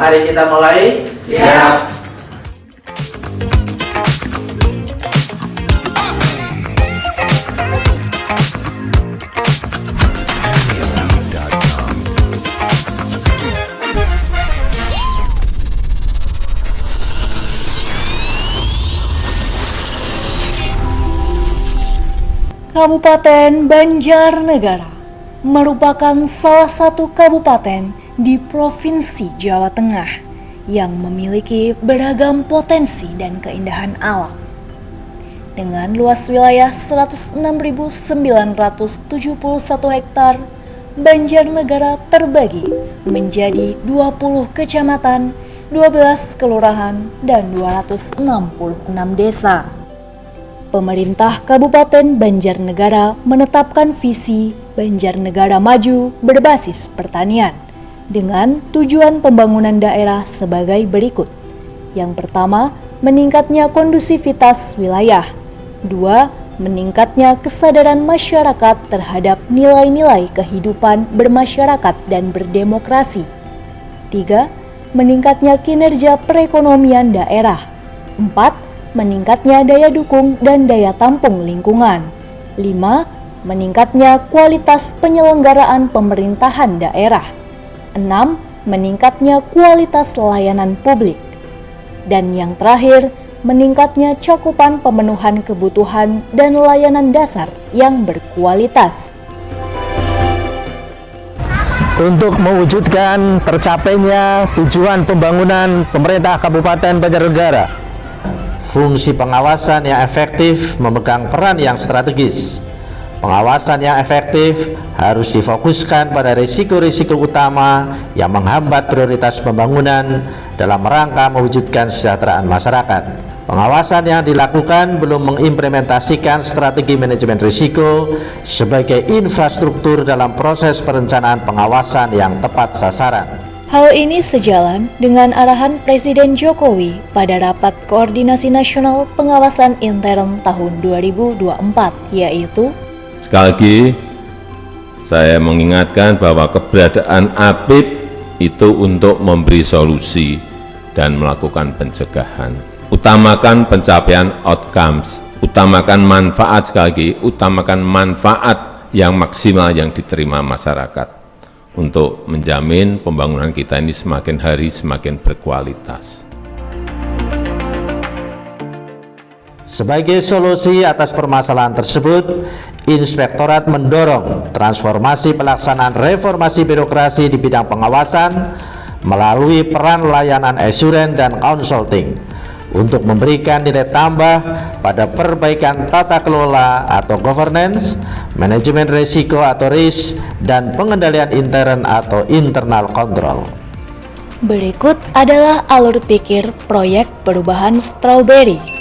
Mari kita mulai. Siap. Kabupaten Banjarnegara merupakan salah satu kabupaten di Provinsi Jawa Tengah yang memiliki beragam potensi dan keindahan alam. Dengan luas wilayah 106.971 hektar, Banjarnegara terbagi menjadi 20 kecamatan, 12 kelurahan, dan 266 desa. Pemerintah Kabupaten Banjarnegara menetapkan visi Banjarnegara Maju berbasis pertanian dengan tujuan pembangunan daerah sebagai berikut. Yang pertama, meningkatnya kondusivitas wilayah. 2. Meningkatnya kesadaran masyarakat terhadap nilai-nilai kehidupan bermasyarakat dan berdemokrasi. 3. Meningkatnya kinerja perekonomian daerah. 4. Meningkatnya daya dukung dan daya tampung lingkungan. 5. Meningkatnya kualitas penyelenggaraan pemerintahan daerah. 6. Meningkatnya kualitas layanan publik. Dan yang terakhir, meningkatnya cakupan pemenuhan kebutuhan dan layanan dasar yang berkualitas. Untuk mewujudkan tercapainya tujuan pembangunan pemerintah Kabupaten Banjarnegara, fungsi pengawasan yang efektif memegang peran yang strategis. Pengawasan yang efektif harus difokuskan pada risiko-risiko utama yang menghambat prioritas pembangunan dalam rangka mewujudkan kesejahteraan masyarakat. Pengawasan yang dilakukan belum mengimplementasikan strategi manajemen risiko sebagai infrastruktur dalam proses perencanaan pengawasan yang tepat sasaran. Hal ini sejalan dengan arahan Presiden Jokowi pada Rapat Koordinasi Nasional Pengawasan Intern tahun 2024, yaitu: sekali lagi, saya mengingatkan bahwa keberadaan APIP itu untuk memberi solusi dan melakukan pencegahan. Utamakan pencapaian outcomes, utamakan manfaat, sekali lagi, utamakan manfaat yang maksimal yang diterima masyarakat, untuk menjamin pembangunan kita ini semakin hari semakin berkualitas. Sebagai solusi atas permasalahan tersebut, Inspektorat mendorong transformasi pelaksanaan reformasi birokrasi di bidang pengawasan melalui peran layanan assuran dan consulting untuk memberikan nilai tambah pada perbaikan tata kelola atau governance, manajemen risiko atau risk, dan pengendalian intern atau internal control. Berikut adalah alur pikir proyek perubahan Strawberry.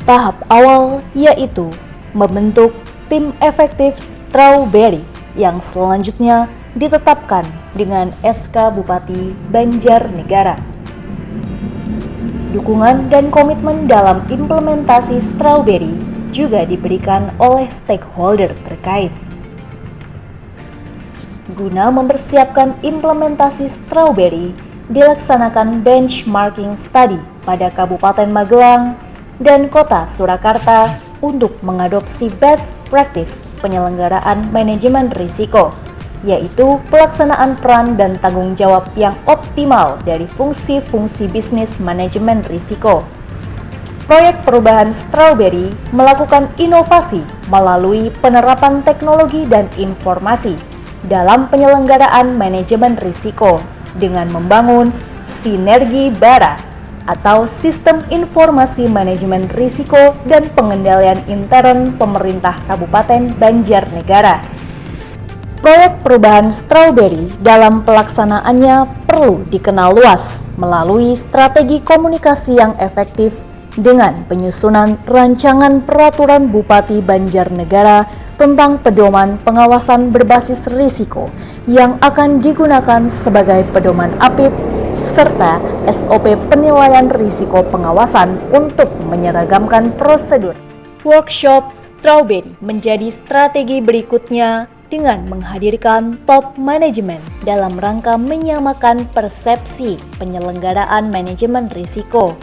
Tahap awal yaitu membentuk tim efektif Strawberry yang selanjutnya ditetapkan dengan SK Bupati Banjarnegara. Dukungan dan komitmen dalam implementasi Strawberry juga diberikan oleh stakeholder terkait. Guna mempersiapkan implementasi Strawberry, dilaksanakan benchmarking study pada Kabupaten Magelang dan Kota Surakarta untuk mengadopsi best practice penyelenggaraan manajemen risiko, yaitu pelaksanaan peran dan tanggung jawab yang optimal dari fungsi-fungsi bisnis manajemen risiko. Proyek perubahan Strawberry melakukan inovasi melalui penerapan teknologi dan informasi dalam penyelenggaraan manajemen risiko dengan membangun sinergi BARA atau Sistem Informasi Manajemen Risiko dan Pengendalian Intern Pemerintah Kabupaten Banjarnegara. Proyek perubahan Strawberry dalam pelaksanaannya perlu dikenal luas melalui strategi komunikasi yang efektif dengan penyusunan rancangan peraturan Bupati Banjarnegara tentang pedoman pengawasan berbasis risiko yang akan digunakan sebagai pedoman APIP serta SOP penilaian risiko pengawasan untuk menyeragamkan prosedur. Workshop Strawberry menjadi strategi berikutnya dengan menghadirkan top manajemen dalam rangka menyamakan persepsi penyelenggaraan manajemen risiko.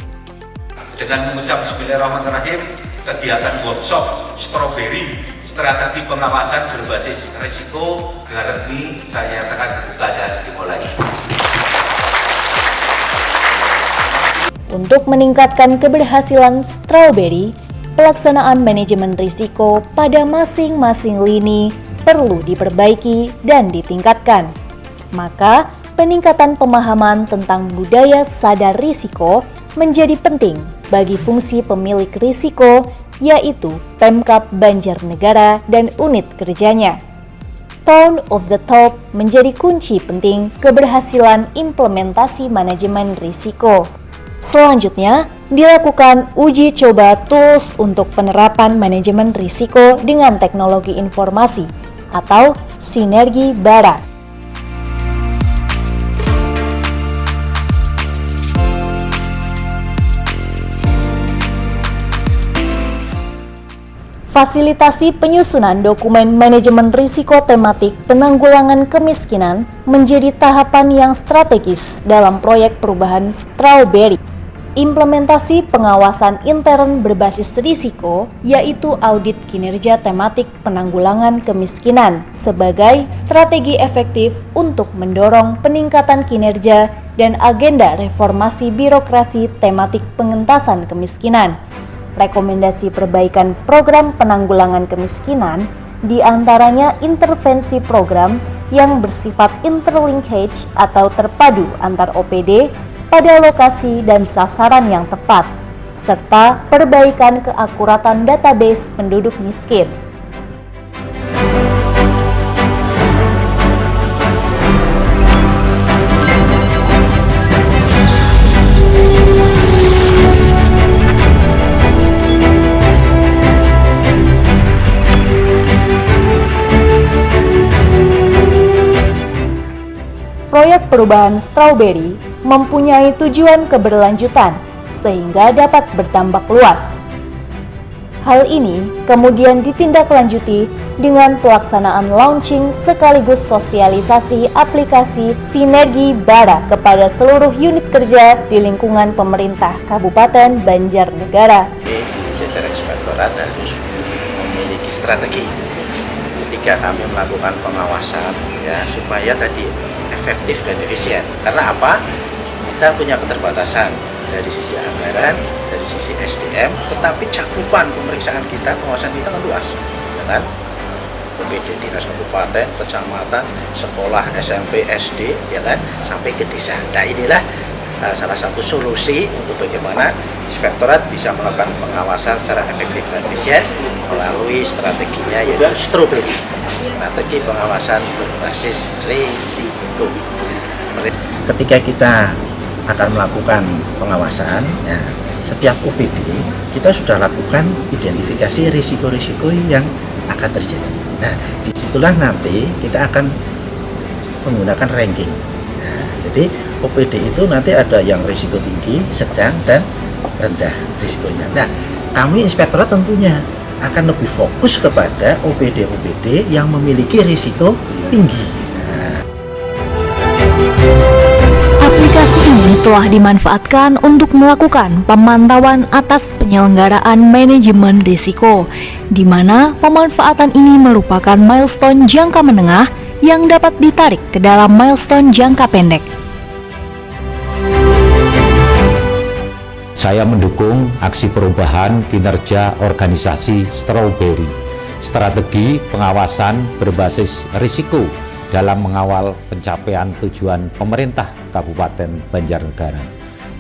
Dengan mengucap Bismillahirrahmanirrahim, kegiatan workshop Strawberry strategi pengawasan berbasis risiko dengan resmi saya nyatakan dibuka dan dimulai. Untuk meningkatkan keberhasilan Strawberry, pelaksanaan manajemen risiko pada masing-masing lini perlu diperbaiki dan ditingkatkan. Maka, peningkatan pemahaman tentang budaya sadar risiko menjadi penting bagi fungsi pemilik risiko, yaitu Pemkab Banjarnegara dan unit kerjanya. Tone of the top menjadi kunci penting keberhasilan implementasi manajemen risiko. Selanjutnya, dilakukan uji coba tools untuk penerapan manajemen risiko dengan teknologi informasi atau sinergi bara. Fasilitasi penyusunan dokumen manajemen risiko tematik penanggulangan kemiskinan menjadi tahapan yang strategis dalam proyek perubahan Strawberry. Implementasi pengawasan intern berbasis risiko, yaitu audit kinerja tematik penanggulangan kemiskinan sebagai strategi efektif untuk mendorong peningkatan kinerja dan agenda reformasi birokrasi tematik pengentasan kemiskinan. Rekomendasi perbaikan program penanggulangan kemiskinan, di antaranya intervensi program yang bersifat interlinkage atau terpadu antar OPD pada lokasi dan sasaran yang tepat, serta perbaikan keakuratan database penduduk miskin. Proyek perubahan Strawberry mempunyai tujuan keberlanjutan sehingga dapat bertambah luas. Hal ini kemudian ditindaklanjuti dengan pelaksanaan launching sekaligus sosialisasi aplikasi Sinergi Bara kepada seluruh unit kerja di lingkungan pemerintah Kabupaten Banjarnegara. Jajaran inspektorat harus memiliki strategi ketika kami melakukan pengawasan, ya, supaya tadi efektif dan efisien. Karena apa? Kita punya keterbatasan dari sisi anggaran, dari sisi SDM, tetapi cakupan pemeriksaan kita, pengawasan kita kan luas, ya kan? OPD dinas kabupaten, kecamatan, sekolah, SMP, SD, ya kan, sampai ke desa. Nah, inilah salah satu solusi untuk bagaimana inspektorat bisa melakukan pengawasan secara efektif dan efisien melalui strateginya, yaitu Strawberry, strategi pengawasan berbasis risiko. Ketika kita akan melakukan pengawasan, ya, setiap OPD kita sudah lakukan identifikasi risiko-risiko yang akan terjadi. Nah, disitulah nanti kita akan menggunakan ranking. Nah, jadi OPD itu nanti ada yang risiko tinggi, sedang, dan rendah risikonya. Nah, kami inspektorat tentunya akan lebih fokus kepada OPD-OPD yang memiliki risiko tinggi. Aplikasi ini telah dimanfaatkan untuk melakukan pemantauan atas penyelenggaraan manajemen risiko, di mana pemanfaatan ini merupakan milestone jangka menengah yang dapat ditarik ke dalam milestone jangka pendek. Saya mendukung aksi perubahan kinerja organisasi Strawberry, strategi pengawasan berbasis risiko dalam mengawal pencapaian tujuan pemerintah Kabupaten Banjarnegara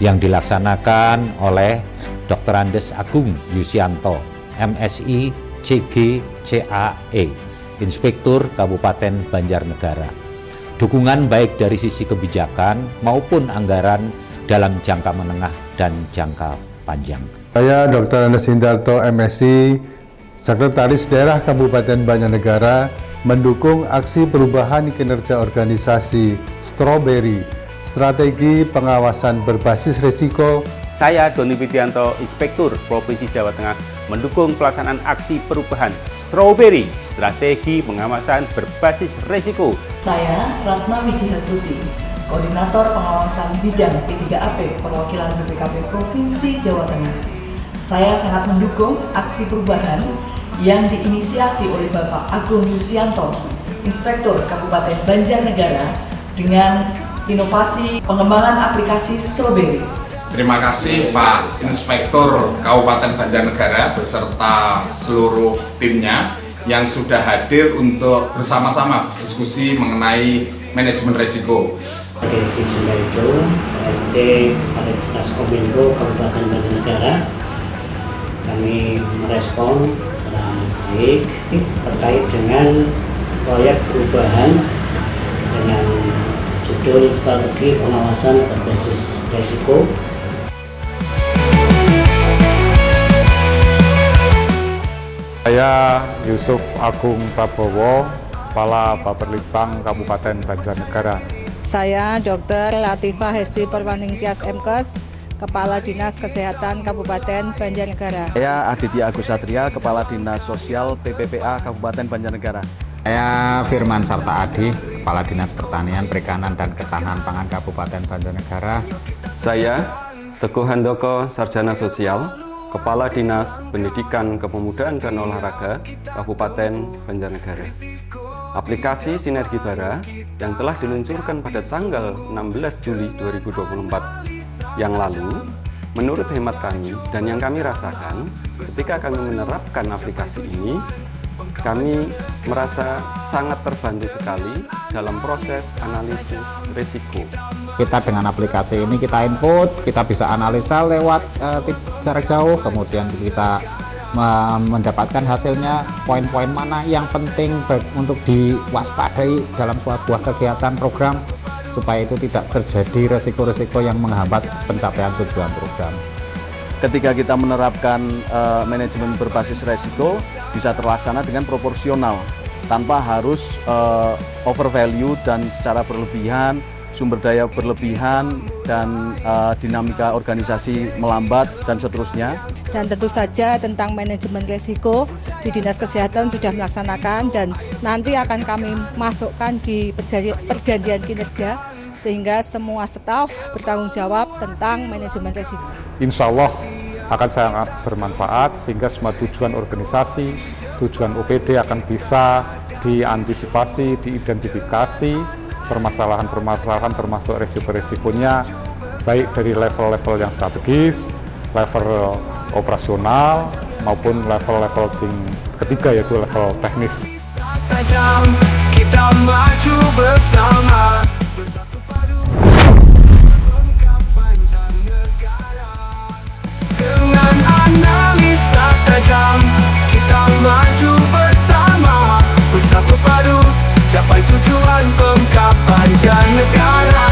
yang dilaksanakan oleh Dr. Andes Agung Yusianto, MSI CG CAE, Inspektur Kabupaten Banjarnegara. Dukungan baik dari sisi kebijakan maupun anggaran dalam jangka menengah dan jangka panjang. Saya Dr. Andes Hindarto, MSI Sekretaris Daerah Kabupaten Banjarnegara mendukung aksi perubahan kinerja organisasi Strawberry, strategi pengawasan berbasis risiko. Saya Doni Widianto, Inspektur Provinsi Jawa Tengah, mendukung pelaksanaan aksi perubahan Strawberry, strategi pengawasan berbasis risiko. Saya Ratna Wijihastuti, Koordinator Pengawasan Bidang P3AP Perwakilan BPKP Provinsi Jawa Tengah. Saya sangat mendukung aksi perubahan yang diinisiasi oleh Bapak Agung Yusianto, Inspektur Kabupaten Banjarnegara, dengan inovasi pengembangan aplikasi Strawberry. Terima kasih Pak Inspektur Kabupaten Banjarnegara beserta seluruh timnya yang sudah hadir untuk bersama-sama diskusi mengenai manajemen risiko. Sebagai Jumlah itu, RT pada Dinas Kominfo Kabupaten Banjarnegara, kami merespon secara baik terkait dengan proyek perubahan dengan judul strategi pengawasan berbasis risiko. Saya Yusuf Agung Prabowo, Kepala Bapperlitbang Kabupaten Banjarnegara. Saya Dr. Latifah Hesti Perwaningtyas MKes, Kepala Dinas Kesehatan Kabupaten Banjarnegara. Saya Aditya Agus Satria, Kepala Dinas Sosial PPPA Kabupaten Banjarnegara. Saya Firman Sarta Adi, Kepala Dinas Pertanian, Perikanan, dan Ketahanan Pangan Kabupaten Banjarnegara. Saya Teguh Handoko, Sarjana Sosial, Kepala Dinas Pendidikan Kepemudaan dan Olahraga Kabupaten Banjarnegara. Aplikasi Sinergi Bara yang telah diluncurkan pada tanggal 16 Juli 2024 yang lalu, menurut hemat kami dan yang kami rasakan, ketika kami menerapkan aplikasi ini, kami merasa sangat terbantu sekali dalam proses analisis risiko. Kita dengan aplikasi ini kita input, kita bisa analisa lewat jarak jauh, kemudian kita mendapatkan hasilnya, poin-poin mana yang penting untuk diwaspadai dalam sebuah kegiatan program, supaya itu tidak terjadi resiko-resiko yang menghambat pencapaian tujuan program. Ketika kita menerapkan manajemen berbasis risiko, bisa terlaksana dengan proporsional, tanpa harus overvalue dan secara berlebihan, sumber daya berlebihan, dan dinamika organisasi melambat, dan seterusnya. Dan tentu saja tentang manajemen risiko di Dinas Kesehatan sudah melaksanakan, dan nanti akan kami masukkan di perjanjian kinerja sehingga semua staf bertanggung jawab tentang manajemen risiko. Insya Allah akan sangat bermanfaat sehingga semua tujuan organisasi, tujuan OPD akan bisa diantisipasi, diidentifikasi, permasalahan-permasalahan termasuk risiko-risikonya, baik dari level-level yang strategis, level operasional, maupun level-level ketiga yaitu level teknis. Kita maju bersama. Dengan analisa tajam, kita maju bersama, bersatu padu, capai tujuan pengkapan Banjarnegara.